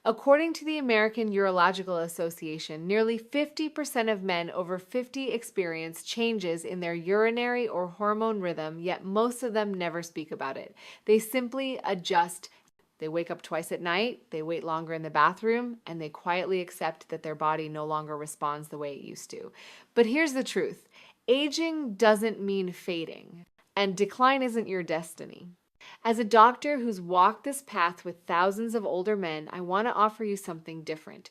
According to the American Urological Association, nearly 50% of men over 50 experience changes in their urinary or hormone rhythm, yet most of them never speak about it. They simply adjust. They wake up twice at night, they wait longer in the bathroom, and they quietly accept that their body no longer responds the way it used to. But here's the truth: aging doesn't mean fading, and decline isn't your destiny. As a doctor who's walked this path with thousands of older men, I want to offer you something different.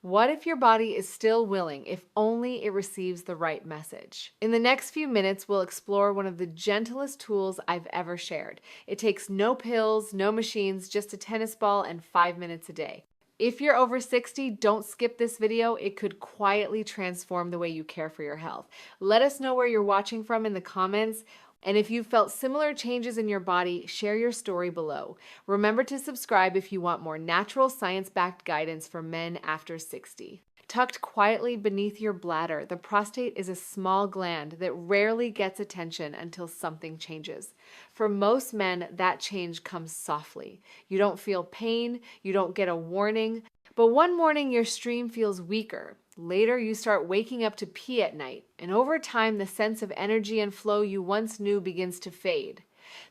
What if your body is still willing, if only it receives the right message? In the next few minutes, we'll explore one of the gentlest tools I've ever shared. It takes no pills, no machines, just a tennis ball and 5 minutes a day. If you're over 60, don't skip this video. It could quietly transform the way you care for your health. Let us know where you're watching from in the comments. And if you've felt similar changes in your body, share your story below. Remember to subscribe if you want more natural, science-backed guidance for men after 60. Tucked quietly beneath your bladder, the prostate is a small gland that rarely gets attention until something changes. For most men, that change comes softly. You don't feel pain, you don't get a warning, but one morning your stream feels weaker. Later, you start waking up to pee at night, and over time, the sense of energy and flow you once knew begins to fade.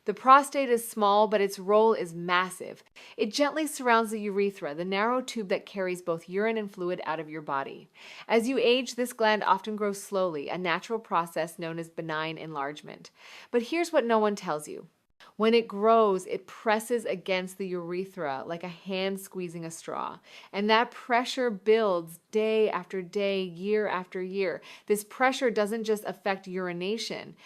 The prostate is small, but its role is massive. It gently surrounds the urethra, the narrow tube that carries both urine and fluid out of your body. As you age, this gland often grows slowly, a natural process known as benign enlargement. But here's what no one tells you. When it grows, it presses against the urethra like a hand squeezing a straw. And that pressure builds day after day, year after year. This pressure doesn't just affect urination.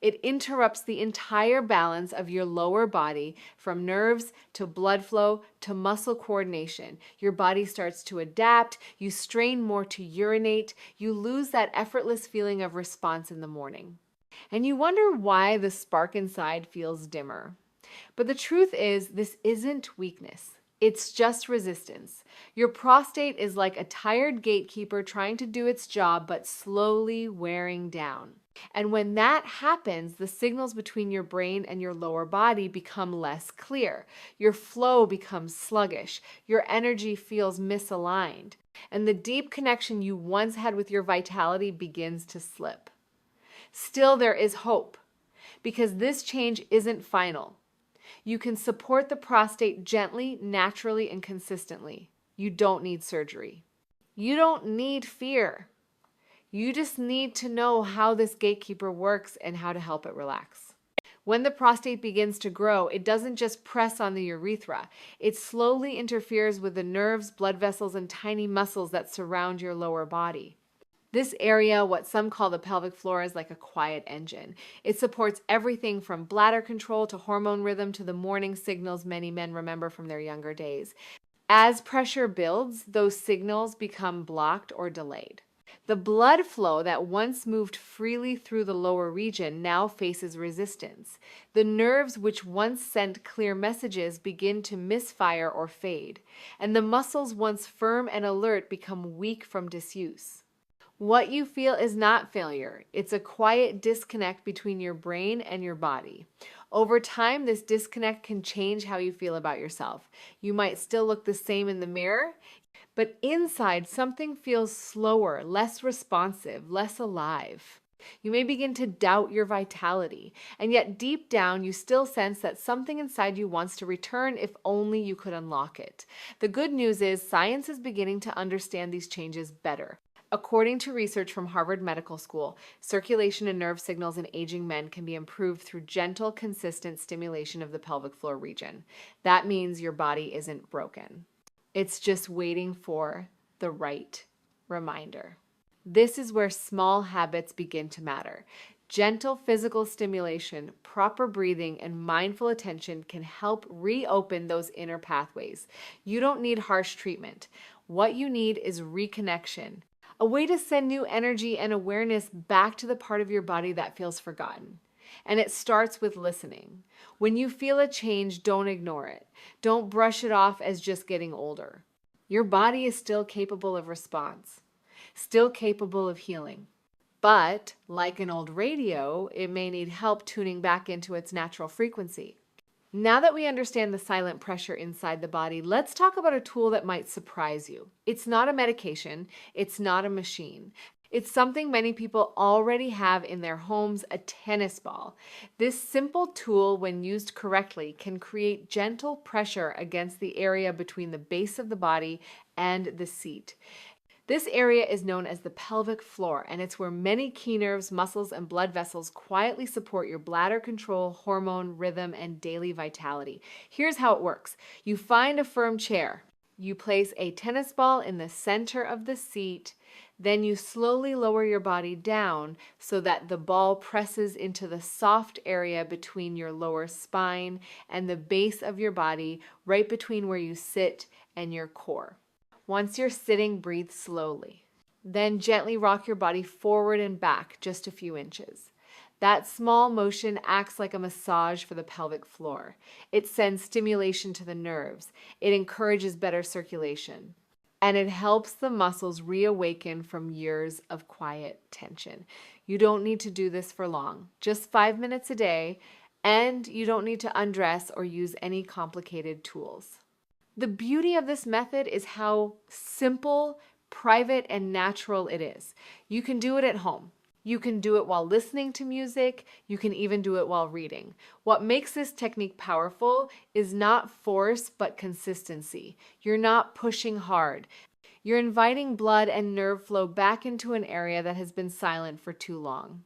It interrupts the entire balance of your lower body, from nerves to blood flow to muscle coordination. Your body starts to adapt, you strain more to urinate, you lose that effortless feeling of response in the morning. And you wonder why the spark inside feels dimmer. But the truth is, this isn't weakness. It's just resistance. Your prostate is like a tired gatekeeper trying to do its job, but slowly wearing down. And when that happens, the signals between your brain and your lower body become less clear. Your flow becomes sluggish. Your energy feels misaligned. And the deep connection you once had with your vitality begins to slip. Still, there is hope, because this change isn't final. You can support the prostate gently, naturally, and consistently. You don't need surgery. You don't need fear. You just need to know how this gatekeeper works and how to help it relax. When the prostate begins to grow, it doesn't just press on the urethra. It slowly interferes with the nerves, blood vessels, and tiny muscles that surround your lower body. This area, what some call the pelvic floor, is like a quiet engine. It supports everything from bladder control to hormone rhythm to the morning signals many men remember from their younger days. As pressure builds, those signals become blocked or delayed. The blood flow that once moved freely through the lower region now faces resistance. The nerves which once sent clear messages begin to misfire or fade, and the muscles once firm and alert become weak from disuse. What you feel is not failure. It's a quiet disconnect between your brain and your body. Over time, this disconnect can change how you feel about yourself. You might still look the same in the mirror, but inside something feels slower, less responsive, less alive. You may begin to doubt your vitality, and yet deep down you still sense that something inside you wants to return if only you could unlock it. The good news is science is beginning to understand these changes better. According to research from Harvard Medical School, circulation and nerve signals in aging men can be improved through gentle, consistent stimulation of the pelvic floor region. That means your body isn't broken. It's just waiting for the right reminder. This is where small habits begin to matter. Gentle physical stimulation, proper breathing, and mindful attention can help reopen those inner pathways. You don't need harsh treatment. What you need is reconnection. A way to send new energy and awareness back to the part of your body that feels forgotten. And it starts with listening. When you feel a change, don't ignore it. Don't brush it off as just getting older. Your body is still capable of response, still capable of healing. But, like an old radio, it may need help tuning back into its natural frequency. Now that we understand the silent pressure inside the body, let's talk about a tool that might surprise you. It's not a medication, it's not a machine. It's something many people already have in their homes, a tennis ball. This simple tool, when used correctly, can create gentle pressure against the area between the base of the body and the seat. This area is known as the pelvic floor, and it's where many key nerves, muscles, and blood vessels quietly support your bladder control, hormone, rhythm, and daily vitality. Here's how it works. You find a firm chair. You place a tennis ball in the center of the seat. Then you slowly lower your body down so that the ball presses into the soft area between your lower spine and the base of your body, right between where you sit and your core. Once you're sitting, breathe slowly. Then gently rock your body forward and back just a few inches. That small motion acts like a massage for the pelvic floor. It sends stimulation to the nerves. It encourages better circulation. And it helps the muscles reawaken from years of quiet tension. You don't need to do this for long, just 5 minutes a day, and you don't need to undress or use any complicated tools. The beauty of this method is how simple, private, and natural it is. You can do it at home. You can do it while listening to music. You can even do it while reading. What makes this technique powerful is not force, but consistency. You're not pushing hard. You're inviting blood and nerve flow back into an area that has been silent for too long.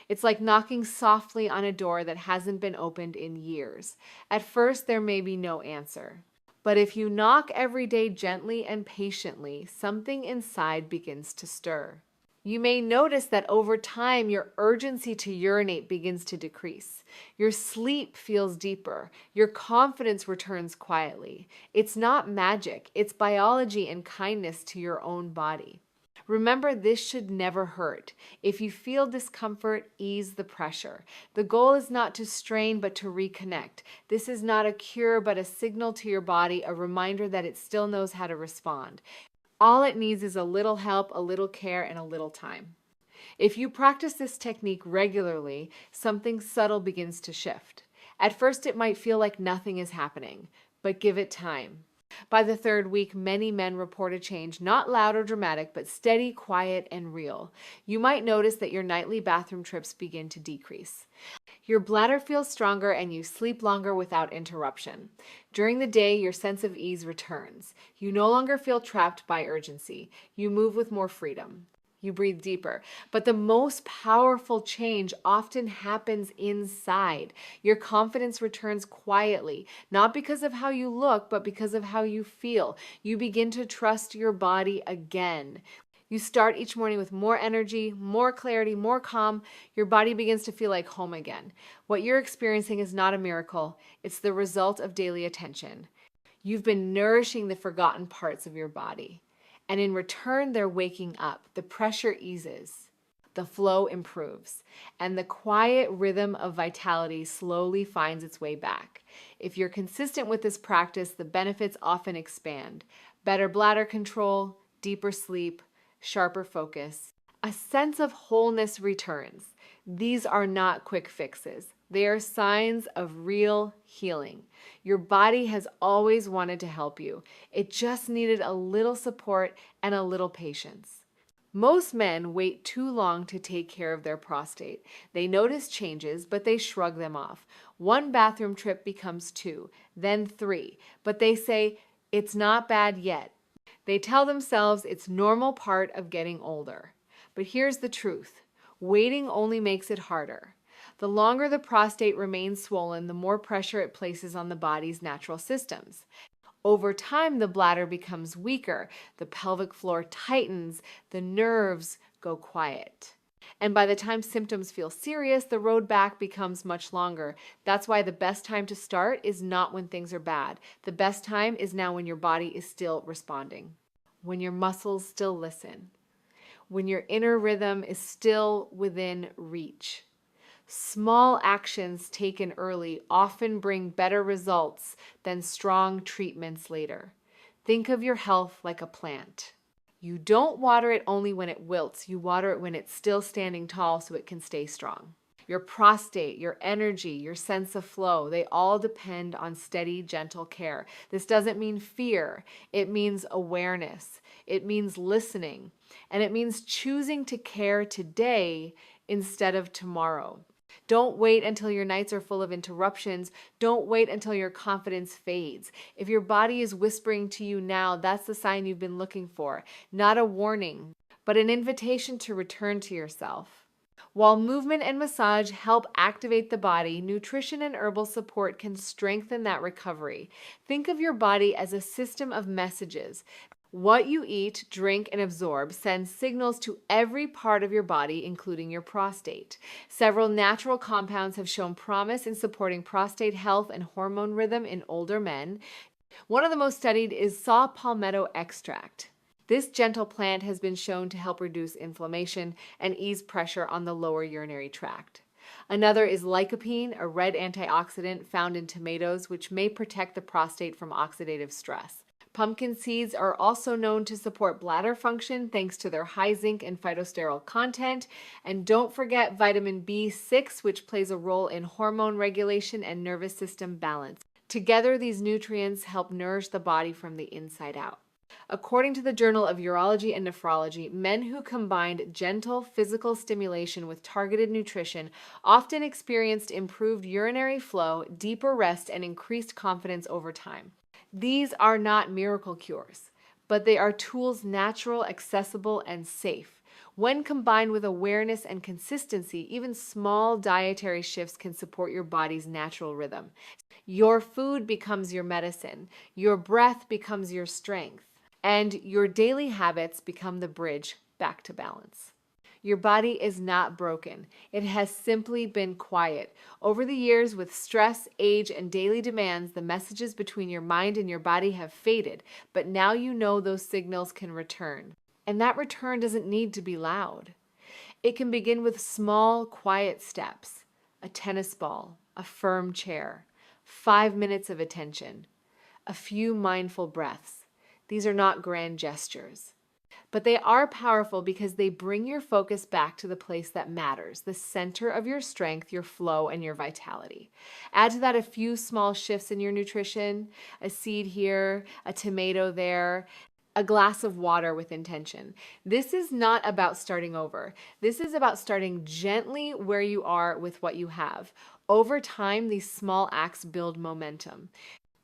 It's like knocking softly on a door that hasn't been opened in years. At first, there may be no answer. But if you knock every day gently and patiently, something inside begins to stir. You may notice that over time, your urgency to urinate begins to decrease. Your sleep feels deeper. Your confidence returns quietly. It's not magic. It's biology and kindness to your own body. Remember, this should never hurt. If you feel discomfort, ease the pressure. The goal is not to strain, but to reconnect. This is not a cure, but a signal to your body, a reminder that it still knows how to respond. All it needs is a little help, a little care, and a little time. If you practice this technique regularly, something subtle begins to shift. At first, it might feel like nothing is happening, but give it time. By the 3rd week, many men report a change, not loud or dramatic, but steady, quiet, and real. You might notice that your nightly bathroom trips begin to decrease. Your bladder feels stronger and you sleep longer without interruption. During the day, your sense of ease returns. You no longer feel trapped by urgency. You move with more freedom. You breathe deeper. But the most powerful change often happens inside. Your confidence returns quietly, not because of how you look, but because of how you feel. You begin to trust your body again. You start each morning with more energy, more clarity, more calm. Your body begins to feel like home again. What you're experiencing is not a miracle. It's the result of daily attention. You've been nourishing the forgotten parts of your body. And in return, they're waking up. The pressure eases. The flow improves. And the quiet rhythm of vitality slowly finds its way back. If you're consistent with this practice, the benefits often expand. Better bladder control, deeper sleep, sharper focus. A sense of wholeness returns. These are not quick fixes. They are signs of real healing. Your body has always wanted to help you. It just needed a little support and a little patience. Most men wait too long to take care of their prostate. They notice changes, but they shrug them off. 1 bathroom trip becomes 2, then 3, but they say, "It's not bad yet." They tell themselves it's normal part of getting older. But here's the truth. Waiting only makes it harder. The longer the prostate remains swollen, the more pressure it places on the body's natural systems. Over time, the bladder becomes weaker, the pelvic floor tightens, the nerves go quiet. And by the time symptoms feel serious, the road back becomes much longer. That's why the best time to start is not when things are bad. The best time is now when your body is still responding, when your muscles still listen, when your inner rhythm is still within reach. Small actions taken early often bring better results than strong treatments later. Think of your health like a plant. You don't water it only when it wilts. You water it when it's still standing tall so it can stay strong. your prostate, your energy, your sense of flow, they all depend on steady, gentle care. This doesn't mean fear. It means awareness. It means listening. And it means choosing to care today instead of tomorrow. Don't wait until your nights are full of interruptions. Don't wait until your confidence fades. If your body is whispering to you now, that's the sign you've been looking for. Not a warning, but an invitation to return to yourself. While movement and massage help activate the body, nutrition and herbal support can strengthen that recovery. Think of your body as a system of messages. What you eat, drink, and absorb sends signals to every part of your body, including your prostate. Several natural compounds have shown promise in supporting prostate health and hormone rhythm in older men. One of the most studied is saw palmetto extract. This gentle plant has been shown to help reduce inflammation and ease pressure on the lower urinary tract. Another is lycopene, a red antioxidant found in tomatoes, which may protect the prostate from oxidative stress. Pumpkin seeds are also known to support bladder function thanks to their high zinc and phytosterol content. And don't forget vitamin B6, which plays a role in hormone regulation and nervous system balance. Together, these nutrients help nourish the body from the inside out. According to the Journal of Urology and Nephrology, men who combined gentle physical stimulation with targeted nutrition often experienced improved urinary flow, deeper rest, and increased confidence over time. These are not miracle cures, but they are tools natural, accessible, and safe. When combined with awareness and consistency, even small dietary shifts can support your body's natural rhythm. Your food becomes your medicine, your breath becomes your strength, and your daily habits become the bridge back to balance. Your body is not broken. It has simply been quiet. Over the years, with stress, age, and daily demands, the messages between your mind and your body have faded, but now you know those signals can return. And that return doesn't need to be loud. It can begin with small, quiet steps: a tennis ball, a firm chair, 5 minutes of attention, a few mindful breaths. These are not grand gestures, but they are powerful because they bring your focus back to the place that matters, the center of your strength, your flow, and your vitality. Add to that a few small shifts in your nutrition: a seed here, a tomato there, a glass of water with intention. This is not about starting over. This is about starting gently where you are with what you have. Over time, these small acts build momentum.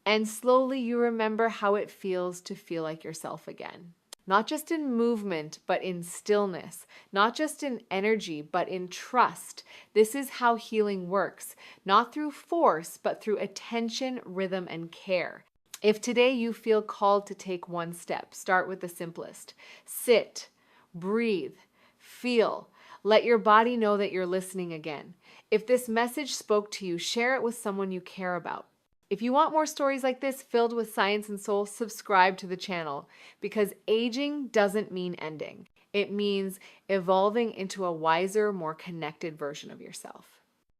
And slowly you remember how it feels to feel like yourself again. Not just in movement, but in stillness. Not just in energy, but in trust. This is how healing works. Not through force, but through attention, rhythm, and care. If today you feel called to take one step, start with the simplest. Sit, breathe, feel. Let your body know that you're listening again. If this message spoke to you, share it with someone you care about. If you want more stories like this filled with science and soul, subscribe to the channel, because aging doesn't mean ending. It means evolving into a wiser, more connected version of yourself.